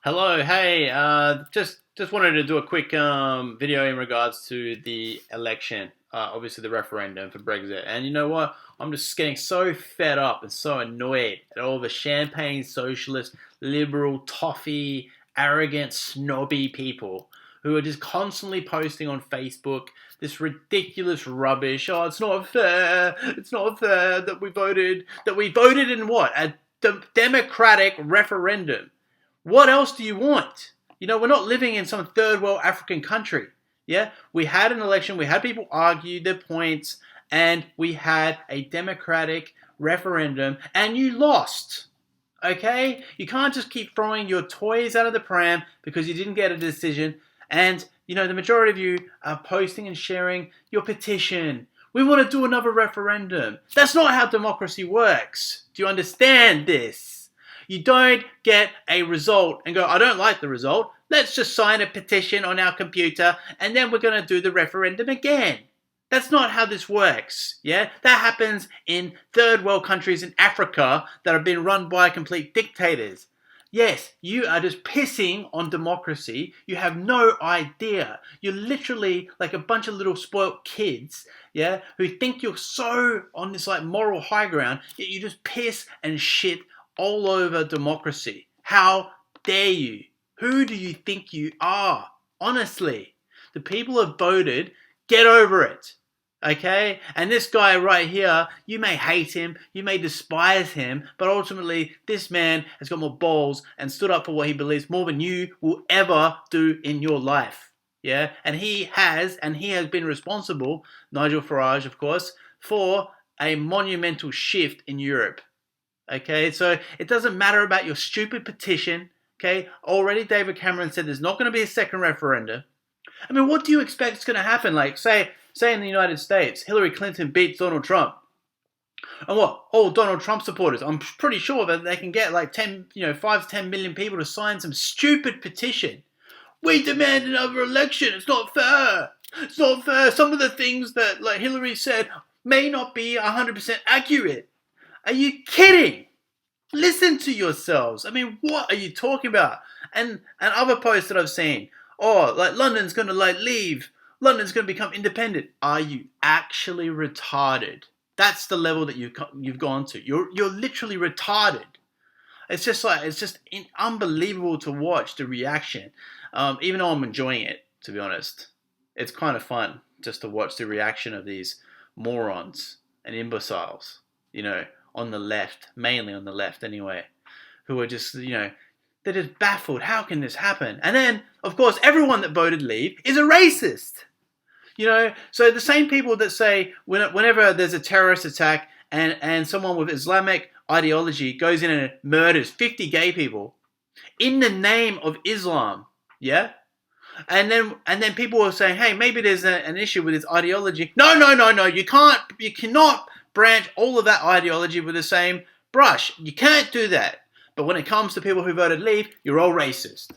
Hello, hey, just wanted to do a quick video in regards to the election, obviously the referendum for Brexit. And you know what? I'm just getting so fed up and so annoyed at all the champagne socialist, liberal, toffee, arrogant, snobby people who are just constantly posting on Facebook this ridiculous rubbish. Oh, it's not fair. It's not fair that we voted in what? A democratic referendum. What else do you want? We're not living in some third world African country. Yeah, we had an election, we had people argue their points, and we had a democratic referendum, and you lost. Okay? You can't just keep throwing your toys out of the pram because you didn't get a decision, and the majority of you are posting and sharing your petition. We want to do another referendum. That's not how democracy works. Do you understand this? You don't get a result and go, I don't like the result. Let's just sign a petition on our computer and then we're going to do the referendum again. That's not how this works. Yeah, that happens in third world countries in Africa that have been run by complete dictators. Yes, you are just pissing on democracy. You have no idea. You're literally like a bunch of little spoilt kids, yeah, who think you're so on this like moral high ground, yet you just piss and shit all over democracy. How dare you? Who do you think you are? Honestly, the people have voted. Get over it. Okay? And this guy right here, you may hate him, you may despise him, but ultimately this man has got more balls and stood up for what he believes more than you will ever do in your life. Yeah? And he has been responsible, Nigel Farage, of course, for a monumental shift in Europe. Okay, so it doesn't matter about your stupid petition. Okay, already David Cameron said there's not going to be a second referendum. I mean, what do you expect is going to happen? Like, say in the United States, Hillary Clinton beats Donald Trump. And what? All Donald Trump supporters. I'm pretty sure that they can get like 5 to 10 million people to sign some stupid petition. We demand another election. It's not fair. It's not fair. Some of the things that like Hillary said may not be 100% accurate. Are you kidding? Listen to yourselves. I mean, what are you talking about? And other posts that I've seen. Oh, like London's going to like leave. London's going to become independent. Are you actually retarded? That's the level that you've gone to. You're literally retarded. It's just unbelievable to watch the reaction. Even though I'm enjoying it, to be honest, it's kind of fun just to watch the reaction of these morons and imbeciles. On the left, mainly on the left anyway, who are just, they're just baffled. How can this happen? And then, of course, everyone that voted leave is a racist. So the same people that say whenever there's a terrorist attack and someone with Islamic ideology goes in and murders 50 gay people in the name of Islam, yeah? And then people are saying, hey, maybe there's an issue with his ideology. No, you cannot branch all of that ideology with the same brush. You can't do that. But when it comes to people who voted leave, you're all racist.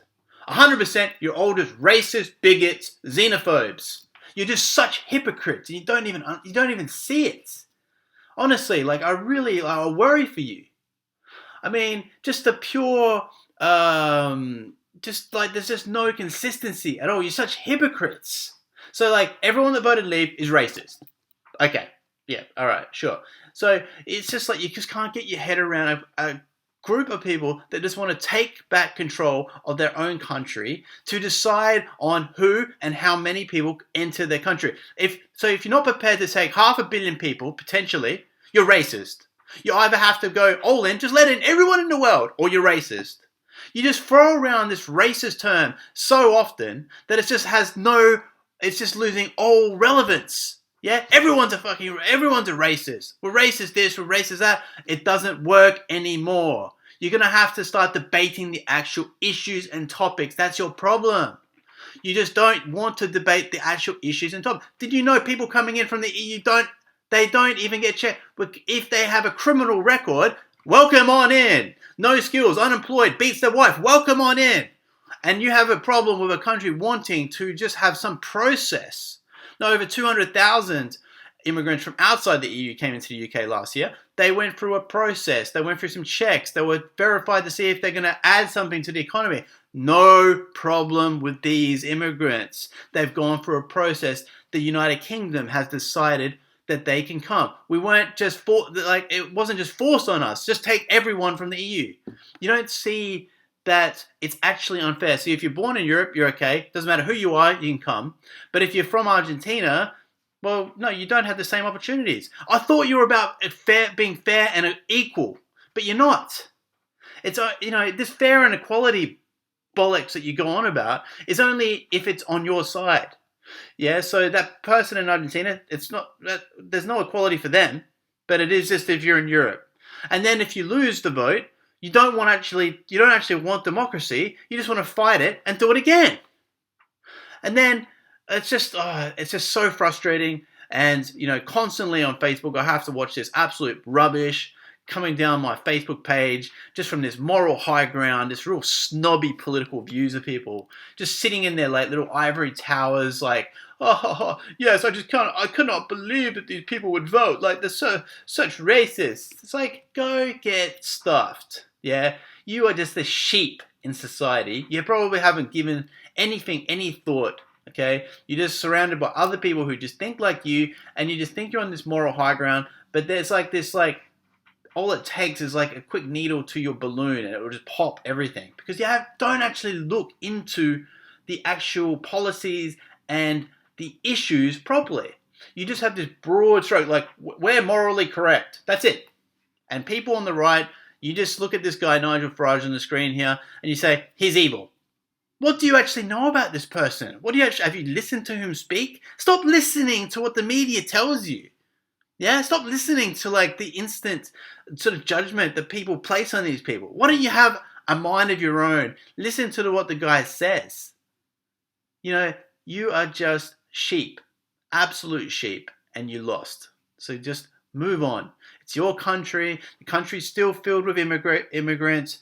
100%, you're all just racist, bigots, xenophobes. You're just such hypocrites, and you don't even see it. Honestly, like I worry for you. I mean, just the pure, there's just no consistency at all. You're such hypocrites. So like everyone that voted leave is racist. Okay. Yeah, all right, sure. So it's just like you just can't get your head around a group of people that just want to take back control of their own country to decide on who and how many people enter their country. If you're not prepared to take 500 million people, potentially, you're racist. You either have to go all in, just let in everyone in the world, or you're racist. You just throw around this racist term so often that it's just losing all relevance. Yeah, everyone's a racist. We're racist this, we're racist that. It doesn't work anymore. You're going to have to start debating the actual issues and topics. That's your problem. You just don't want to debate the actual issues and topics. Did you know people coming in from the EU don't even get checked? If they have a criminal record, welcome on in. No skills, unemployed, beats their wife, welcome on in. And you have a problem with a country wanting to just have some process. No, over 200,000 immigrants from outside the EU came into the UK last year, they went through a process. They went through some checks. They were verified to see if they're going to add something to the economy. No problem with these immigrants. They've gone through a process. The United Kingdom has decided that they can come. We weren't just it wasn't just forced on us. Just take everyone from the EU. You don't see that it's actually unfair. So if you're born in Europe, you're okay. Doesn't matter who you are, you can come. But if you're from Argentina, well, no, you don't have the same opportunities. I thought you were about being fair and equal, but you're not. It's this fair and equality bollocks that you go on about is only if it's on your side. Yeah, so that person in Argentina, there's no equality for them, but it is just if you're in Europe. And then if you lose the vote, you don't actually want democracy. You just want to fight it and do it again. And then it's just so frustrating. And constantly on Facebook, I have to watch this absolute rubbish coming down my Facebook page, just from this moral high ground, this real snobby political views of people, just sitting in their like little ivory towers, like, oh yes, I could not believe that these people would vote. Like they're such racists. It's like, go get stuffed. Yeah, you are just a sheep in society. You probably haven't given anything any thought. Okay, you're just surrounded by other people who just think like you, and you just think you're on this moral high ground. But there's like this all it takes is like a quick needle to your balloon and it will just pop everything. Because you don't actually look into the actual policies and the issues properly. You just have this broad stroke, like, we're morally correct. That's it. And people on the right, you just look at this guy, Nigel Farage, on the screen here, and you say, he's evil. What do you actually know about this person? Have you listened to him speak? Stop listening to what the media tells you. Yeah, stop listening to like the instant sort of judgment that people place on these people. Why don't you have a mind of your own? Listen to what the guy says. You are just sheep, absolute sheep, and you lost. So just move on. It's your country. The country's still filled with immigrants.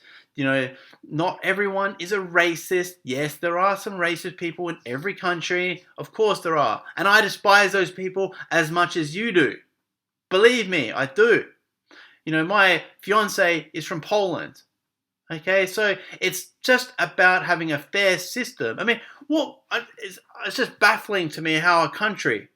Not everyone is a racist. Yes, there are some racist people in every country. Of course there are. And I despise those people as much as you do. Believe me, I do. My fiance is from Poland. Okay, so it's just about having a fair system. I mean, it's just baffling to me how a country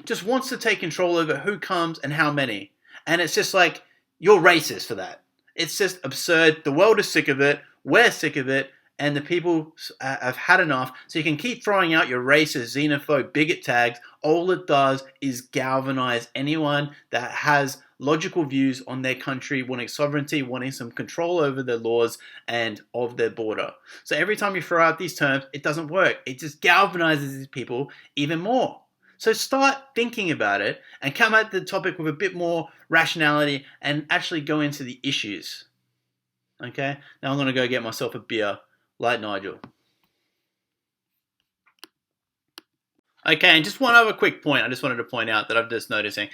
just wants to take control over who comes and how many. And it's just like, you're racist for that. It's just absurd. The world is sick of it. We're sick of it. And the people have had enough. So you can keep throwing out your racist, xenophobe, bigot tags. All it does is galvanize anyone that has logical views on their country, wanting sovereignty, wanting some control over their laws and of their border. So every time you throw out these terms, it doesn't work. It just galvanizes these people even more. So start thinking about it and come at the topic with a bit more rationality and actually go into the issues. Okay? Now I'm going to go get myself a beer. Like Nigel. Okay, and just one other quick point I just wanted to point out that I'm just noticing.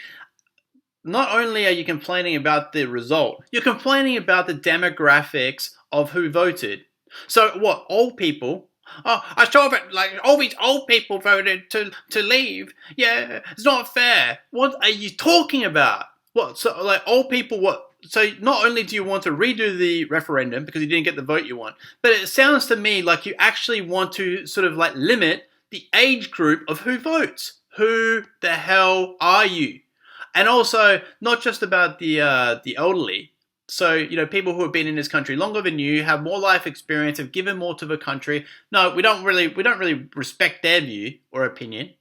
Not only are you complaining about the result, you're complaining about the demographics of who voted. So what, old people? Oh, I saw that like all these old people voted to leave. Yeah, it's not fair. What are you talking about? What, so like old people what? So not only do you want to redo the referendum because you didn't get the vote you want, but it sounds to me like you actually want to sort of like limit the age group of who votes. Who the hell are you? And also, not just about the elderly. So, people who have been in this country longer than you, have more life experience, have given more to the country. No, we don't really respect their view or opinion.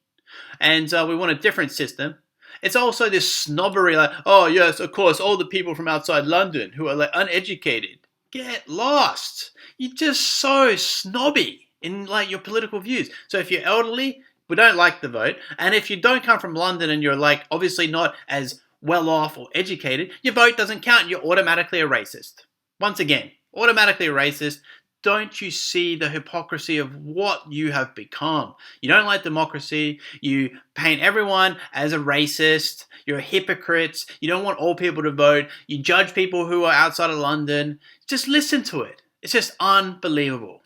And we want a different system. It's also this snobbery, like, oh yes, of course, all the people from outside London who are like uneducated. Get lost. You're just so snobby in like your political views. So if you're elderly, we don't like the vote. And if you don't come from London and you're like obviously not as well off or educated, your vote doesn't count. You're automatically a racist. Once again, automatically a racist. Don't you see the hypocrisy of what you have become? You don't like democracy. You paint everyone as a racist. You're a hypocrite. You don't want all people to vote. You judge people who are outside of London. Just listen to it. It's just unbelievable.